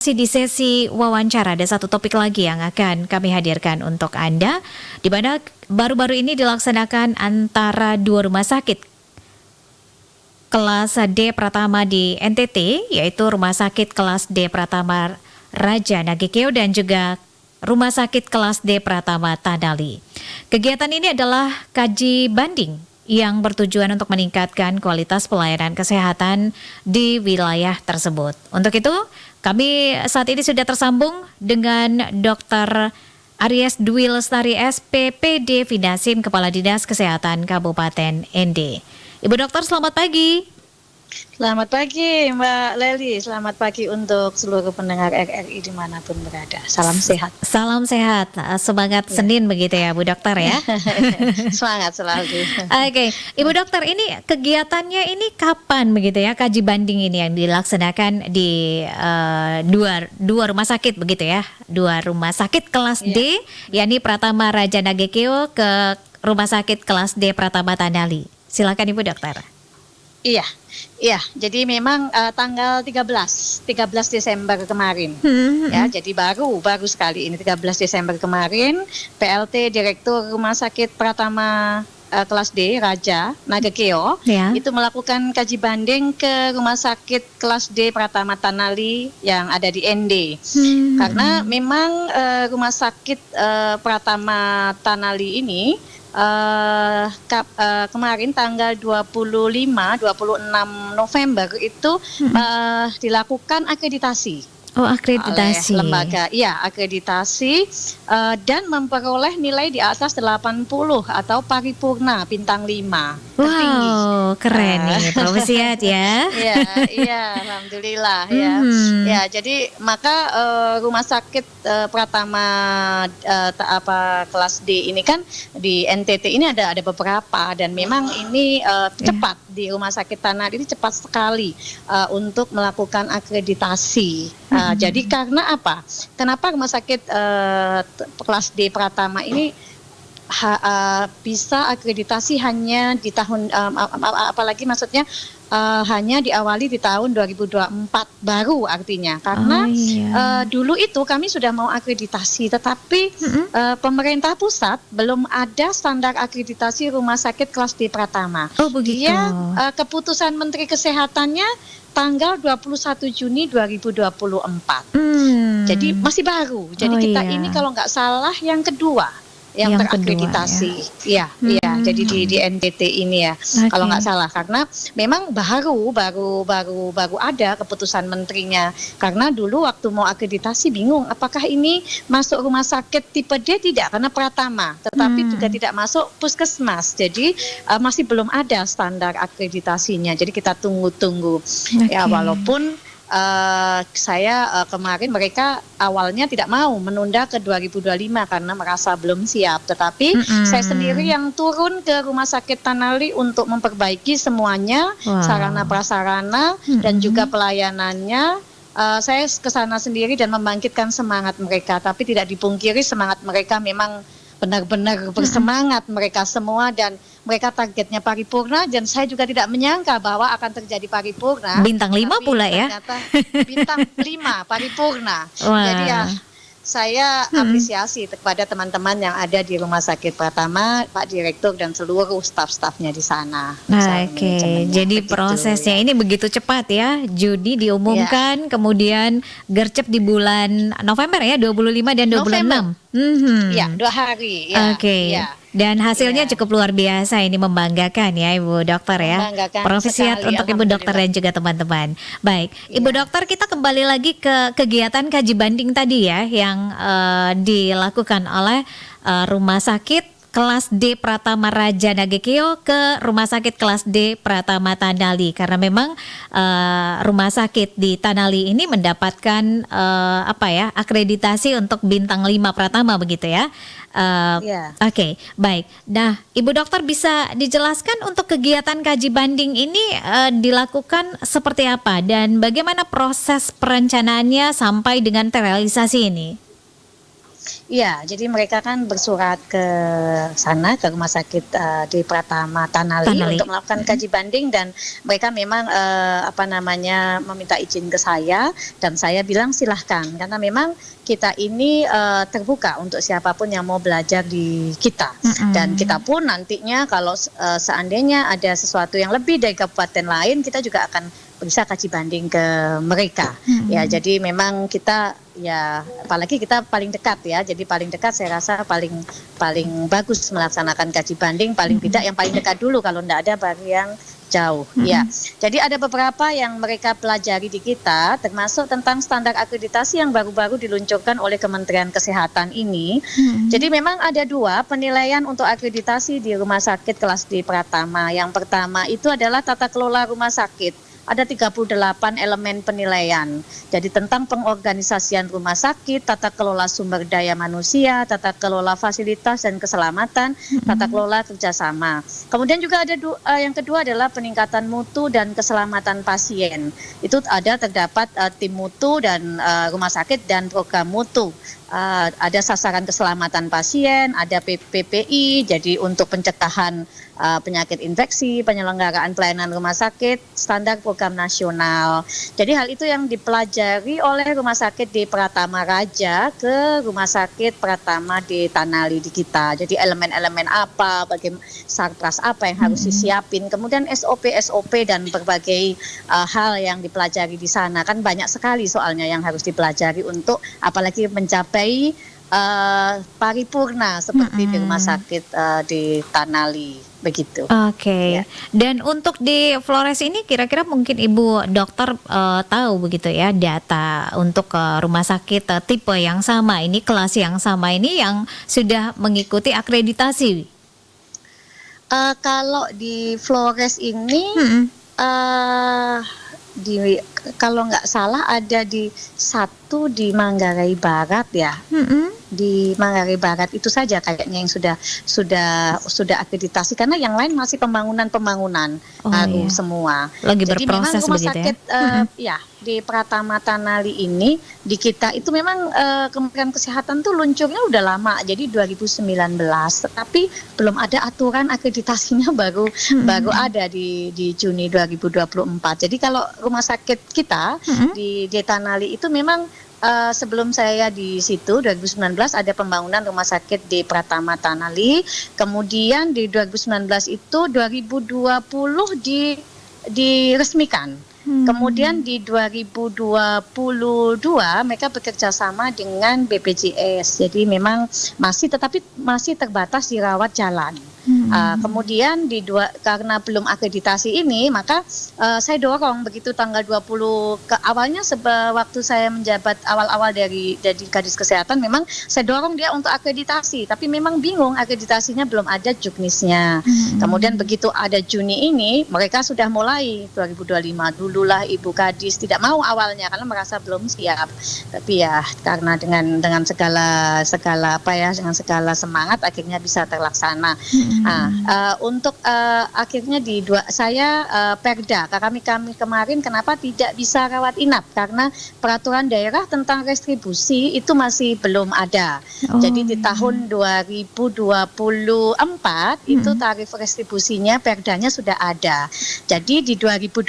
Masih di sesi wawancara, ada satu topik lagi yang akan kami hadirkan untuk Anda, di mana baru-baru ini dilaksanakan antara dua rumah sakit kelas D Pratama di NTT, yaitu Rumah Sakit Kelas D Pratama Raja Nagekeo dan juga Rumah Sakit Kelas D Pratama Tadali. Kegiatan ini adalah kaji banding yang bertujuan untuk meningkatkan kualitas pelayanan kesehatan di wilayah tersebut. Untuk itu, kami saat ini sudah tersambung dengan Dr. Aries Dwi Lestari SPPD Finasim, Kepala Dinas Kesehatan Kabupaten ND. Ibu Dokter, selamat pagi. Selamat pagi Mbak Leli, selamat pagi untuk seluruh pendengar RRI dimanapun berada. Salam sehat. Salam sehat, semangat Senin begitu ya Bu Dokter ya. Semangat selalu. Oke, Ibu Dokter, ini kegiatannya ini kapan begitu ya, kaji banding ini yang dilaksanakan di dua rumah sakit begitu ya, dua rumah sakit kelas D, yakni Pratama Raja Nagekeo ke Rumah Sakit Kelas D Pratama Tadali. Silakan Ibu Dokter. Iya, jadi memang tanggal 13 Desember kemarin, ya, jadi baru sekali ini 13 Desember kemarin, PLT Direktur Rumah Sakit Pratama Kelas D Raja Nagekeo itu melakukan kaji banding ke Rumah Sakit Kelas D Pratama Tadali yang ada di ND, karena memang Rumah Sakit Pratama Tadali ini kemarin tanggal 26 November itu dilakukan akreditasi. Oh, akreditasi. Oleh lembaga, akreditasi dan memperoleh nilai di atas 80 atau paripurna bintang 5. Tertinggi. Wow, keren nih, profesiat ya. Iya, alhamdulillah ya. Ya, jadi maka Rumah Sakit Pratama Kelas D ini kan di NTT ini ada beberapa, dan memang ini cepat di Rumah Sakit Tadali ini cepat sekali untuk melakukan akreditasi. Jadi karena apa? Kenapa Rumah Sakit Kelas D Pratama ini bisa akreditasi hanya di tahun, apalagi maksudnya hanya diawali di tahun 2024 baru, artinya karena dulu itu kami sudah mau akreditasi, tetapi pemerintah pusat belum ada standar akreditasi Rumah Sakit Kelas D Pratama. Oh, begitu. Dia keputusan Menteri Kesehatannya tanggal 21 Juni 2024. Jadi masih baru. Jadi kita ini kalau nggak salah yang kedua yang terakreditasi. Iya. Jadi di NTT ini ya, kalau nggak salah, karena memang baru ada keputusan menterinya. Karena dulu waktu mau akreditasi bingung apakah ini masuk rumah sakit tipe D, tidak, karena Pratama, tetapi juga tidak masuk puskesmas. Jadi masih belum ada standar akreditasinya. Jadi kita tunggu-tunggu. Ya, walaupun saya kemarin mereka awalnya tidak mau menunda ke 2025 karena merasa belum siap, tetapi saya sendiri yang turun ke Rumah Sakit Tadali untuk memperbaiki semuanya, sarana prasarana dan juga pelayanannya. Saya ke sana sendiri dan membangkitkan semangat mereka, tapi tidak dipungkiri semangat mereka memang benar-benar bersemangat mereka semua, dan mereka targetnya paripurna, dan saya juga tidak menyangka bahwa akan terjadi paripurna. Bintang 5 pula ya. Ternyata bintang 5 paripurna. Jadi ya saya apresiasi kepada teman-teman yang ada di Rumah Sakit Pratama, Pak Direktur dan seluruh staf-stafnya di sana. Jadi prosesnya ini begitu cepat ya. Juni diumumkan, kemudian gercep di bulan November ya, 25 dan 26. Ya, 2 hari. Dan hasilnya cukup luar biasa, ini membanggakan ya Ibu Dokter ya. Profesiat untuk Ibu Dokter dan juga teman-teman. Baik, Ibu Dokter, kita kembali lagi ke kegiatan kaji banding tadi ya, yang dilakukan oleh Rumah Sakit Kelas D Pratama Raja Nagekeo ke Rumah Sakit Kelas D Pratama Tadali, karena memang rumah sakit di Tadali ini mendapatkan akreditasi untuk bintang 5 Pratama begitu ya. Oke, baik. Nah, Ibu Dokter, bisa dijelaskan untuk kegiatan kaji banding ini dilakukan seperti apa dan bagaimana proses perencanaannya sampai dengan terrealisasi ini? Iya, jadi mereka kan bersurat ke sana, ke rumah sakit di Pratama Tanali untuk melakukan kaji banding, dan mereka memang meminta izin ke saya, dan saya bilang silahkan, karena memang kita ini terbuka untuk siapapun yang mau belajar di kita, dan kita pun nantinya kalau seandainya ada sesuatu yang lebih dari kabupaten lain, kita juga akan bisa kaji banding ke mereka. Ya, jadi memang kita ya, apalagi kita paling dekat ya, jadi paling dekat saya rasa paling bagus melaksanakan kaji banding, paling tidak yang paling dekat dulu kalau tidak ada baru yang jauh. Ya, jadi ada beberapa yang mereka pelajari di kita, termasuk tentang standar akreditasi yang baru-baru diluncurkan oleh Kementerian Kesehatan ini. Jadi memang ada 2 penilaian untuk akreditasi di rumah sakit kelas D Pratama. Yang pertama itu adalah tata kelola rumah sakit. Ada 38 elemen penilaian. Jadi tentang pengorganisasian rumah sakit, tata kelola sumber daya manusia, tata kelola fasilitas dan keselamatan, tata kelola kerjasama. Kemudian juga ada yang kedua adalah peningkatan mutu dan keselamatan pasien. Itu terdapat tim mutu dan rumah sakit dan program mutu. Ada sasaran keselamatan pasien, ada PPI, jadi untuk pencegahan penyakit infeksi, penyelenggaraan pelayanan rumah sakit, standar program nasional. Jadi hal itu yang dipelajari oleh rumah sakit di Pratama Raja ke rumah sakit Pratama di Tanali di kita. Jadi elemen-elemen apa, bagaimana sarpras apa yang harus disiapin, kemudian SOP dan berbagai hal yang dipelajari di sana. Kan banyak sekali soalnya yang harus dipelajari untuk apalagi mencapai paripurna seperti di rumah sakit di Tanali. Begitu. Oke. Dan untuk di Flores ini kira-kira mungkin Ibu Dokter tahu begitu ya data untuk rumah sakit tipe yang sama ini, kelas yang sama ini yang sudah mengikuti akreditasi. Kalau di Flores ini kalau nggak salah ada di satu di Manggarai Barat ya. Di Manggarai Barat itu saja kayaknya yang sudah akreditasi, karena yang lain masih pembangunan baru semua. Lagi jadi berproses memang rumah begitu sakit ya di Pratama Tanali ini di kita itu memang Kementerian Kesehatan tuh luncurnya udah lama, jadi 2019, tetapi belum ada aturan akreditasinya baru ada di Juni 2024. Jadi kalau rumah sakit kita di Tanali itu memang sebelum saya di situ 2019 ada pembangunan rumah sakit di Pratama Tanali, kemudian di 2019 itu 2020 diresmikan. Kemudian di 2022 mereka bekerja sama dengan BPJS. Jadi memang masih terbatas di rawat jalan. Kemudian karena belum akreditasi ini, maka saya dorong begitu tanggal 20 awalnya waktu saya menjabat awal-awal dari Kadis Kesehatan, memang saya dorong dia untuk akreditasi, tapi memang bingung akreditasinya belum ada juknisnya. Kemudian begitu ada Juni ini, mereka sudah mulai 2025 dululah Ibu Kadis, tidak mau awalnya karena merasa belum siap. Tapi ya karena dengan segala dengan segala semangat akhirnya bisa terlaksana. Untuk akhirnya Perda kami kemarin kenapa tidak bisa rawat inap, karena peraturan daerah tentang restribusi itu masih belum ada. Jadi di tahun 2024 itu tarif restribusinya Perdanya sudah ada. Jadi di 2025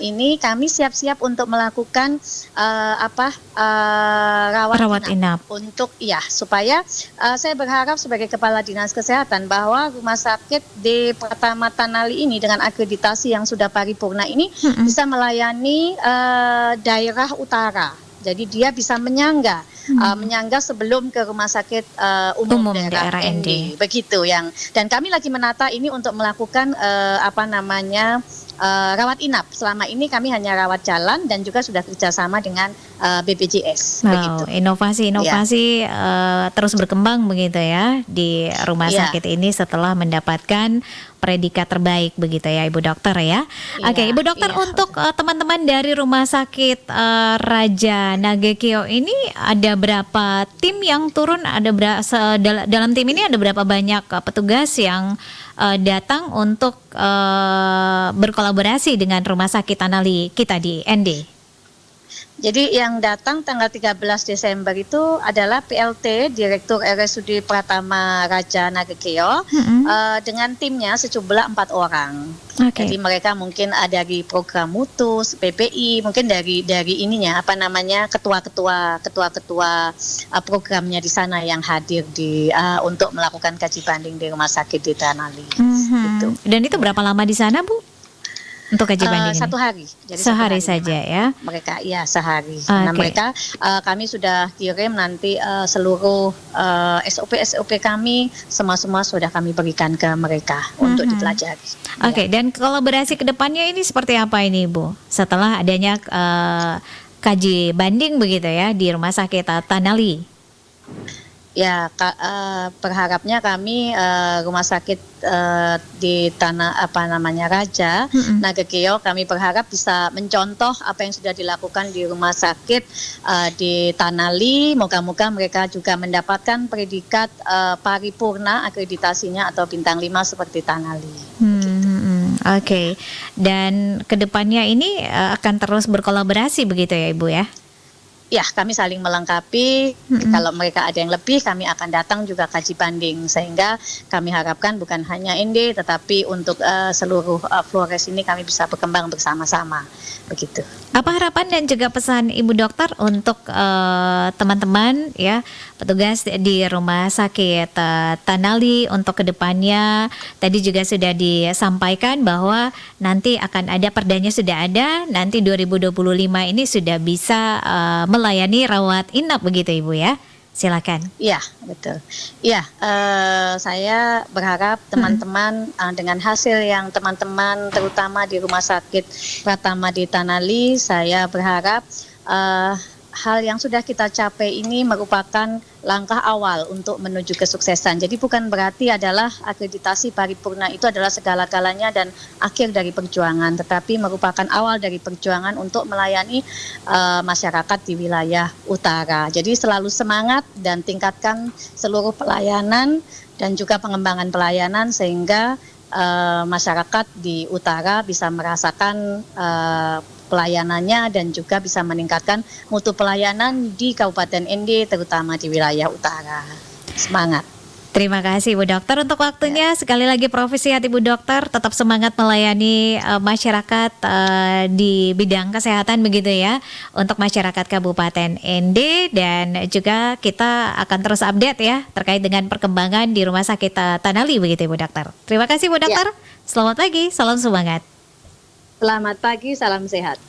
ini kami siap-siap untuk melakukan rawat inap untuk supaya saya berharap sebagai Kepala Dinas Kesehatan bahwa rumah sakit di Pratama Tanali ini dengan akreditasi yang sudah paripurna ini bisa melayani daerah utara. Jadi dia bisa menyangga sebelum ke rumah sakit umum daerah ND. Begitu dan kami lagi menata ini untuk melakukan rawat inap. Selama ini kami hanya rawat jalan dan juga sudah kerjasama dengan BPJS. Begitu. Inovasi terus berkembang begitu ya di rumah sakit ini setelah mendapatkan predikat terbaik begitu ya Ibu Dokter ya. Oke, Ibu Dokter, untuk teman-teman dari Rumah Sakit Raja Nagekio ini ada berapa tim yang turun? Dalam tim ini ada berapa banyak petugas yang datang untuk berkolaborasi dengan Rumah Sakit Tanali kita di ND? Jadi yang datang tanggal 13 Desember itu adalah PLT Direktur RSUD Pratama Raja Nagekeo dengan timnya sejumlah 4 orang. Jadi mereka mungkin ada dari program mutus, PPI, mungkin dari ininya ketua-ketua programnya di sana yang hadir untuk melakukan kaji banding di rumah sakit di Tanali. Gitu. Dan itu berapa lama di sana, Bu? Untuk kaji banding ini? 1 hari. Jadi sehari saja ya? Mereka sehari. Nah mereka kami sudah kirim nanti seluruh SOP kami semua sudah kami berikan ke mereka untuk dipelajari. Dan kolaborasi kedepannya ini seperti apa ini, Bu? Setelah adanya kaji banding begitu ya di Rumah Sakit Tanali. Ya, berharapnya kami rumah sakit di Raja Nagekeo, kami berharap bisa mencontoh apa yang sudah dilakukan di rumah sakit di Tanali. Moga-moga mereka juga mendapatkan predikat paripurna akreditasinya atau bintang 5 seperti Tanali. Dan kedepannya ini akan terus berkolaborasi begitu ya, Ibu ya? Ya, kami saling melengkapi. Kalau mereka ada yang lebih, kami akan datang juga kaji banding. Sehingga kami harapkan bukan hanya ND, tetapi untuk seluruh Flores ini kami bisa berkembang bersama-sama. Begitu. Apa harapan dan juga pesan Ibu Dokter untuk teman-teman ya, petugas di Rumah Sakit Tanali untuk kedepannya? Tadi juga sudah disampaikan bahwa nanti akan ada perdanya sudah ada, nanti 2025 ini sudah bisa melayani rawat inap begitu Ibu ya? Silakan. Iya, betul. Iya, saya berharap teman-teman dengan hasil yang teman-teman terutama di Rumah Sakit Pratama di Tanali, saya berharap hal yang sudah kita capai ini merupakan langkah awal untuk menuju kesuksesan. Jadi bukan berarti adalah akreditasi paripurna itu adalah segala-galanya dan akhir dari perjuangan, tetapi merupakan awal dari perjuangan untuk melayani masyarakat di wilayah utara. Jadi selalu semangat dan tingkatkan seluruh pelayanan dan juga pengembangan pelayanan sehingga masyarakat di utara bisa merasakan pelayanannya dan juga bisa meningkatkan mutu pelayanan di Kabupaten ND terutama di wilayah utara. Semangat. Terima kasih Ibu Dokter untuk waktunya. Sekali lagi profesi hati Ibu Dokter, tetap semangat melayani masyarakat di bidang kesehatan begitu ya, untuk masyarakat Kabupaten ND, dan juga kita akan terus update ya terkait dengan perkembangan di Rumah Sakit Tanali begitu Ibu Dokter. Terima kasih Ibu Dokter. Selamat pagi, salam semangat. Selamat pagi, salam sehat.